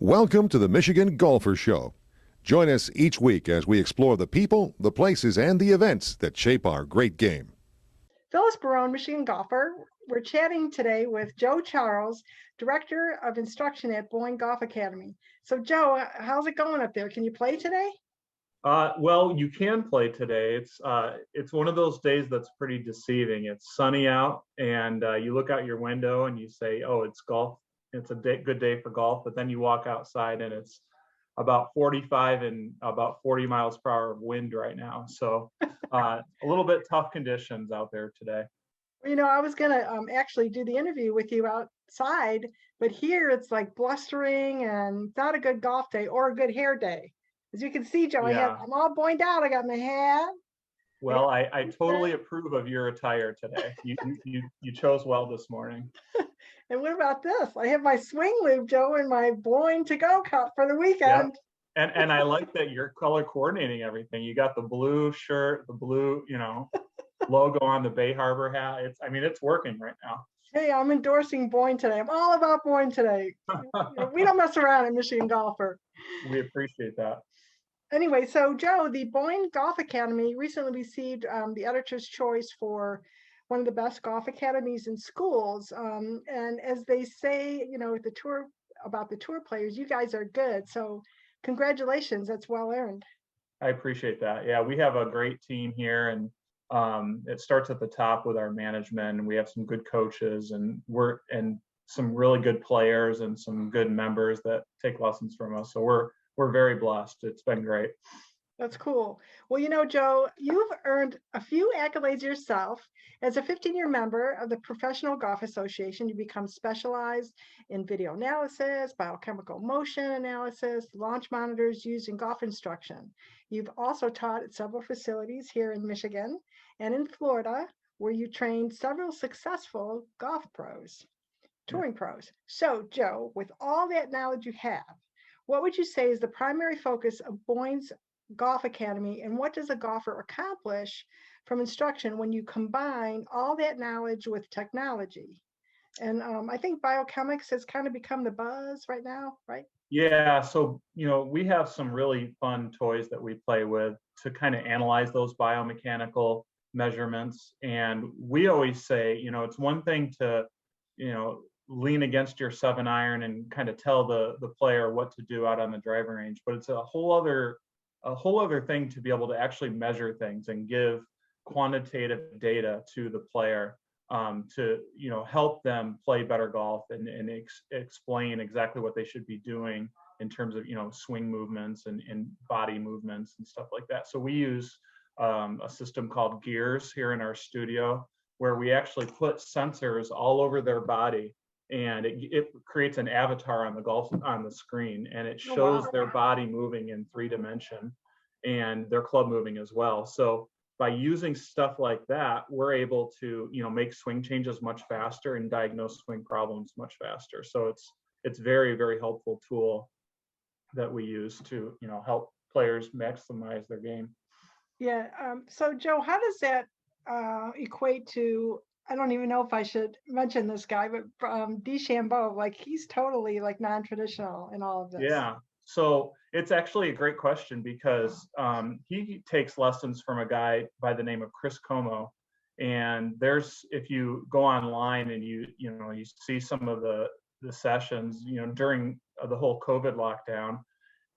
Welcome to the Michigan Golfer Show. Join us each week as we explore the people, the places, and the events that shape our great game. Phyllis Barone, Michigan golfer. We're chatting today with Joe Charles, Director of Instruction at Boyne Golf Academy. So Joe, how's it going up there? Can you play today? Well, you can play today. It's one of those days that's pretty deceiving. It's sunny out, and you look out your window and you say, "Oh, it's golf. It's a good day for golf." But then you walk outside and it's about 45 and about 40 miles per hour of wind right now. So a little bit tough conditions out there today. You know, I was gonna actually do the interview with you outside, but here it's like blustering and it's not a good golf day or a good hair day. As you can see, Joe, Yeah. I'm all boined out. I got my hat. Well, I totally approve of your attire today. You chose well this morning. And what about this? I have my swing lube, Joe, and my Boyne to go cup for the Yep. weekend. And I like that you're color coordinating everything. You got the blue shirt, the blue, logo on the Bay Harbor hat. It's working right now. Hey, I'm endorsing Boyne today. I'm all about Boyne today. We don't mess around at Michigan Golfer. We appreciate that. Anyway, so Joe, the Boyne Golf Academy recently received the Editor's Choice for one of the best golf academies in schools. And as they say, you know, the tour about the tour players, you guys are good. So congratulations, that's well earned. I appreciate that. Yeah, we have a great team here, and it starts at the top with our management. We have some good coaches, and some really good players, and some good members that take lessons from us. So we're very blessed. It's been great. That's cool. Well, you know, Joe, you've earned a few accolades yourself. As a 15-year member of the Professional Golf Association, you become specialized in video analysis, biochemical motion analysis, launch monitors used in golf instruction. You've also taught at several facilities here in Michigan and in Florida, where you trained several successful golf pros, touring pros. So, Joe, with all that knowledge you have, what would you say is the primary focus of Boyne's Golf Academy, and what does a golfer accomplish from instruction when you combine all that knowledge with technology? And I think biochemics has kind of become the buzz right now, right? Yeah, so we have some really fun toys that we play with to kind of analyze those biomechanical measurements. And we always say, it's one thing to, lean against your 7-iron and kind of tell the player what to do out on the driving range, but it's a whole other thing to be able to actually measure things and give quantitative data to the player to help them play better golf and explain exactly what they should be doing in terms of swing movements and body movements and stuff like that. So we use a system called Gears here in our studio, where we actually put sensors all over their body, and it creates an avatar on the screen, and it shows their body moving in 3D and their club moving as well. So by using stuff like that, we're able to make swing changes much faster and diagnose swing problems much faster. So it's very, very helpful tool that we use to help players maximize their game. Yeah. So Joe, how does that equate to, I don't even know if I should mention this guy, but DeChambeau, like he's totally like non-traditional in all of this. Yeah. So it's actually a great question, because he takes lessons from a guy by the name of Chris Como. And if you go online and you see some of the sessions, during the whole COVID lockdown,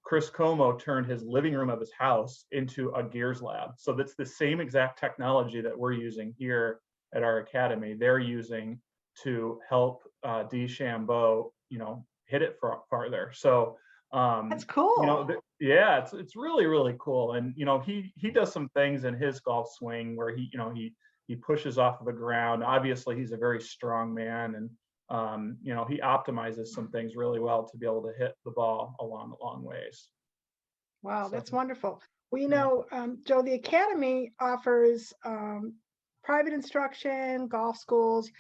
Chris Como turned his living room of his house into a Gears lab. So that's the same exact technology that we're using here at our academy. They're using to help DeChambeau, hit it farther. So that's cool. Yeah, it's really, really cool. And he does some things in his golf swing where he pushes off of the ground. Obviously he's a very strong man, and he optimizes some things really well to be able to hit the ball a long ways. Wow, so that's wonderful. Well, Joe, the Academy offers private instruction, golf schools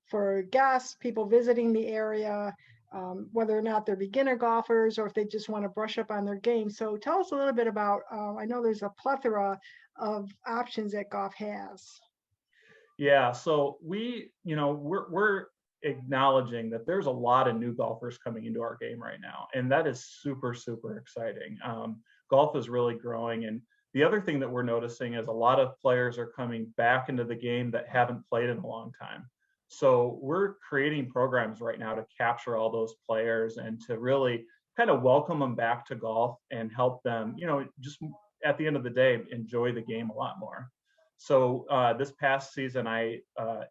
for guests, people visiting the area, whether or not they're beginner golfers or if they just want to brush up on their game. So tell us a little bit about, I know there's a plethora of options that golf has. Yeah, so we're acknowledging that there's a lot of new golfers coming into our game right now, and that is super, super exciting. Golf is really growing, and the other thing that we're noticing is a lot of players are coming back into the game that haven't played in a long time. So we're creating programs right now to capture all those players and to really kind of welcome them back to golf and help them, just at the end of the day, enjoy the game a lot more. So this past season, I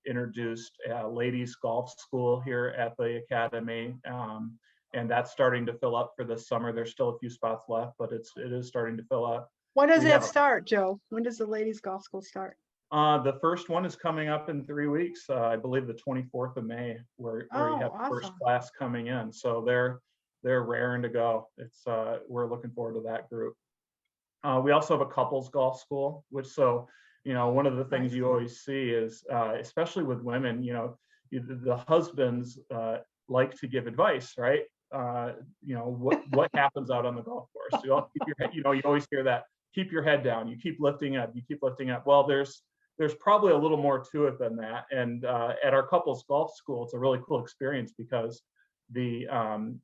introduced a ladies golf school here at the academy, and that's starting to fill up for this summer. There's still a few spots left, but it is starting to fill up. When does that start, Joe? When does the ladies golf school start? The first one is coming up in 3 weeks. I believe the 24th of May, where you have the first class coming in. So they're raring to go. We're looking forward to that group. We also have a couples golf school, one of the things you always see is, especially with women, the husbands like to give advice, right? What happens out on the golf course? You keep your head, you always hear that. Keep your head down. You keep lifting up. You keep lifting up. Well, there's probably a little more to it than that. And at our couples golf school, it's a really cool experience because the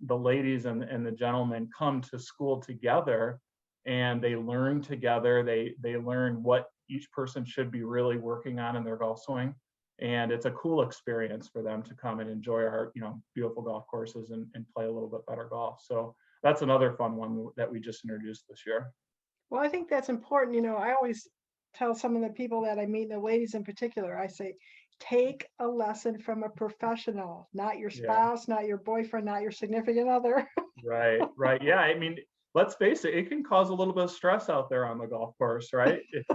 ladies and the gentlemen come to school together, and they learn together. They learn what each person should be really working on in their golf swing. And it's a cool experience for them to come and enjoy our, beautiful golf courses and play a little bit better golf. So that's another fun one that we just introduced this year. Well, I think that's important. I always tell some of the people that I meet, the ladies in particular, I say, take a lesson from a professional, not your spouse, not your boyfriend, not your significant other. Right. Yeah. I mean, let's face it, it can cause a little bit of stress out there on the golf course, right? If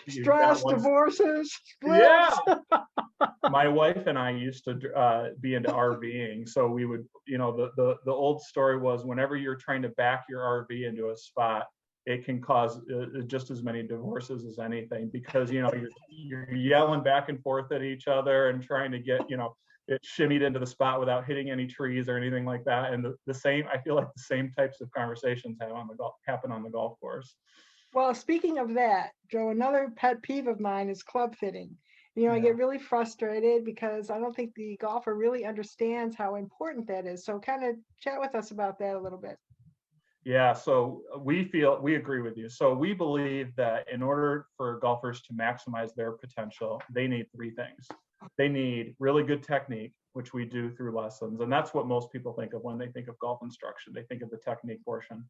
stress, divorces, splits. Yeah. My wife and I used to be into RVing. So we would, the old story was whenever you're trying to back your RV into a spot, it can cause just as many divorces as anything, because you're yelling back and forth at each other and trying to get it shimmied into the spot without hitting any trees or anything like that. And I feel like the same types of conversations happen on the golf course. Well, speaking of that, Joe, another pet peeve of mine is club fitting. I get really frustrated because I don't think the golfer really understands how important that is. So kind of chat with us about that a little bit. Yeah, so we agree with you. So we believe that in order for golfers to maximize their potential, they need 3 things. They need really good technique, which we do through lessons. And that's what most people think of when they think of golf instruction. They think of the technique portion.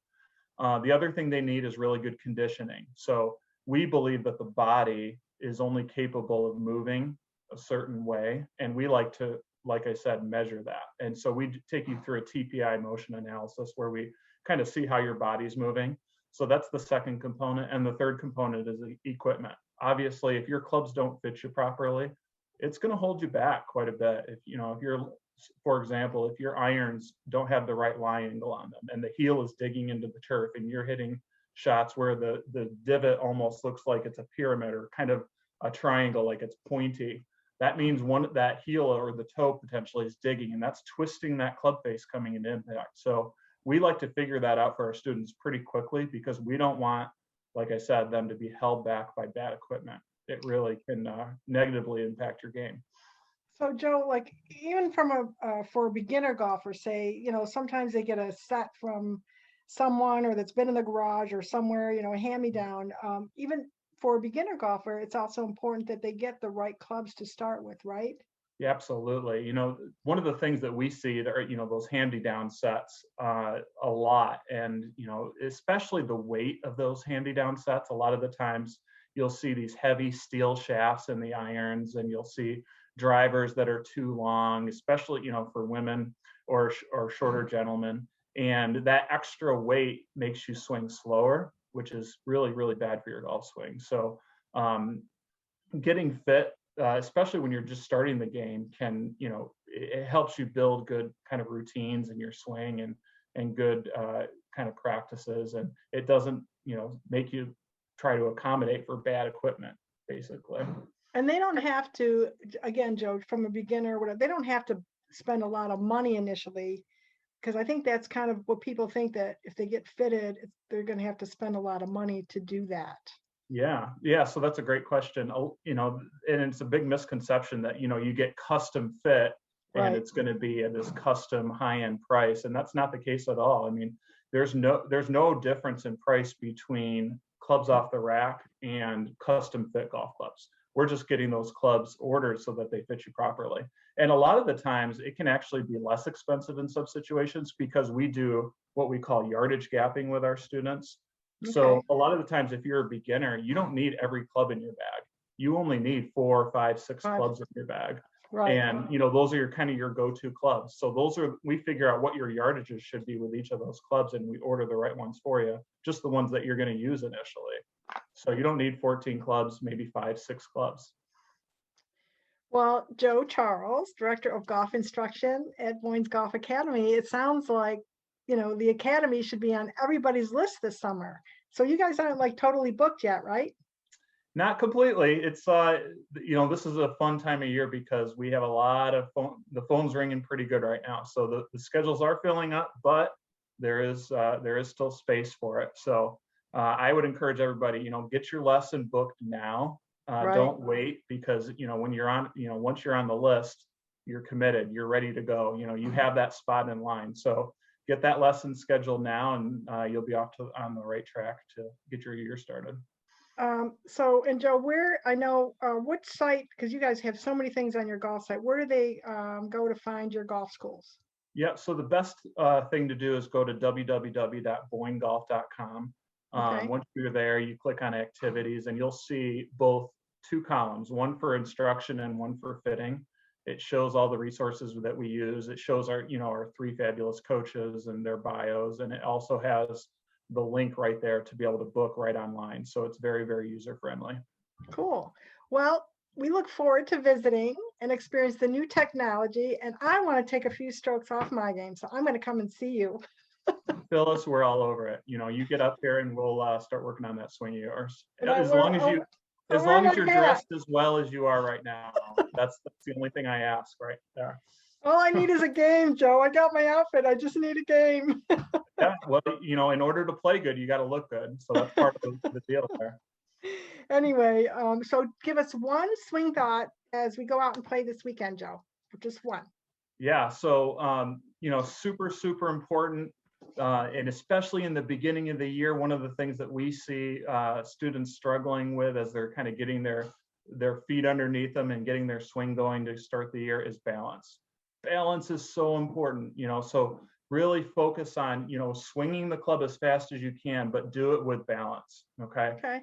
The other thing they need is really good conditioning. So we believe that the body is only capable of moving a certain way. And we like to, like I said, measure that. And so we take you through a TPI motion analysis where we kind of see how your body's moving. So that's the second component. And the third component is the equipment. Obviously, if your clubs don't fit you properly, it's going to hold you back quite a bit. If you're, for example, if your irons don't have the right lie angle on them and the heel is digging into the turf and you're hitting shots where the divot almost looks like it's a pyramid or kind of a triangle, like it's pointy, that means that heel or the toe potentially is digging, and that's twisting that club face coming into impact. So we like to figure that out for our students pretty quickly because we don't want, like I said, them to be held back by bad equipment. It really can negatively impact your game. So Joe, like even for a beginner golfer, say, sometimes they get a set from someone or that's been in the garage or somewhere, a hand-me-down. Even for a beginner golfer, it's also important that they get the right clubs to start with, right? Yeah, absolutely. One of the things that we see that are, those hand-me-down sets a lot, and, especially the weight of those hand-me-down sets, a lot of the times you'll see these heavy steel shafts in the irons, and you'll see drivers that are too long, especially, for women or shorter gentlemen. And that extra weight makes you swing slower, which is really, really bad for your golf swing. So getting fit, especially when you're just starting the game, it helps you build good kind of routines in your swing and good kind of practices. And it doesn't, make you try to accommodate for bad equipment, basically. And they don't have to, again, Joe, from a beginner, whatever, they don't have to spend a lot of money initially, because I think that's kind of what people think, that if they get fitted, they're going to have to spend a lot of money to do that. Yeah. So that's a great question. And it's a big misconception that, you get custom fit and Right. it's going to be at this custom high-end price. And that's not the case at all. I mean, there's no difference in price between clubs off the rack and custom fit golf clubs. We're just getting those clubs ordered so that they fit you properly. And a lot of the times it can actually be less expensive in some situations because we do what we call yardage gapping with our students. So Okay. a lot of the times, if you're a beginner, you don't need every club in your bag. You only need 4, 5, 6 Five. clubs in your bag. Right. And those are your kind of your go-to clubs. So we figure out what your yardages should be with each of those clubs, and we order the right ones for you, just the ones that you're going to use initially. So you don't need 14 clubs, maybe 5, 6 clubs. Well, Joe Charles, Director of Golf Instruction at Boyne's Golf Academy, it sounds like, the academy should be on everybody's list this summer. So you guys aren't like totally booked yet, right? Not completely. It's this is a fun time of year because we have a lot of the phone's ringing pretty good right now. So the schedules are filling up, but there is still space for it. So I would encourage everybody, get your lesson booked now. Right. Don't wait, because when you're on, once you're on the list, you're committed, you're ready to go. You have that spot in line. So get that lesson scheduled now, and you'll be on the right track to get your year started. And Joe, which site, because you guys have so many things on your golf site, where do they go to find your golf schools? Yeah, so the best thing to do is go to www.boynegolf.com. Okay. Once you're there, you click on activities, and you'll see both 2 columns, one for instruction and one for fitting. It shows all the resources that we use. It shows our 3 fabulous coaches and their bios, and it also has the link right there to be able to book right online. So it's very, very user friendly. Cool. Well, we look forward to visiting and experience the new technology, and I want to take a few strokes off my game, so I'm going to come and see you. Phyllis, we're all over it. You get up here and we'll start working on that swing of yours. As long as you're dressed as well as you are right now. That's the only thing I ask right there. All I need is a game, Joe. I got my outfit. I just need a game. Yeah, well, in order to play good, you got to look good. So that's part of the deal there. Anyway, so give us one swing thought as we go out and play this weekend, Joe. Just one. Yeah, so super, super important, and especially in the beginning of the year, one of the things that we see students struggling with as they're kind of getting their feet underneath them and getting their swing going to start the year is balance. Balance is so important, so really focus on, swinging the club as fast as you can, but do it with balance. Okay.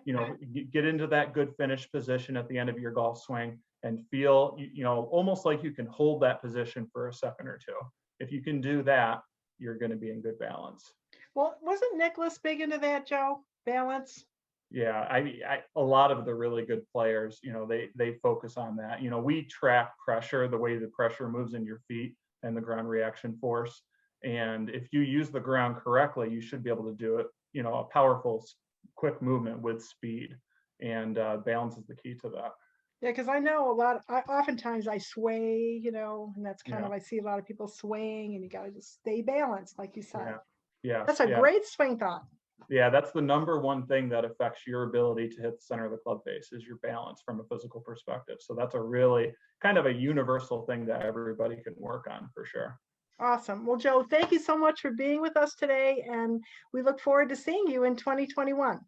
Get into that good finish position at the end of your golf swing and feel, almost like you can hold that position for a second or two. If you can do that, you're going to be in good balance. Well, wasn't Nicholas big into that, Joe? Balance? Yeah, a lot of the really good players, they focus on that. We track pressure, the way the pressure moves in your feet and the ground reaction force. And if you use the ground correctly, you should be able to do it, a powerful, quick movement with speed. And balance is the key to that. Yeah, because I know oftentimes I sway, and that's kind of, I see a lot of people swaying, and you got to just stay balanced, like you said. Yeah. That's a great swing thought. Yeah, that's the number one thing that affects your ability to hit the center of the club face is your balance from a physical perspective. So that's a really kind of a universal thing that everybody can work on for sure. Awesome. Well, Joe, thank you so much for being with us today, and we look forward to seeing you in 2021.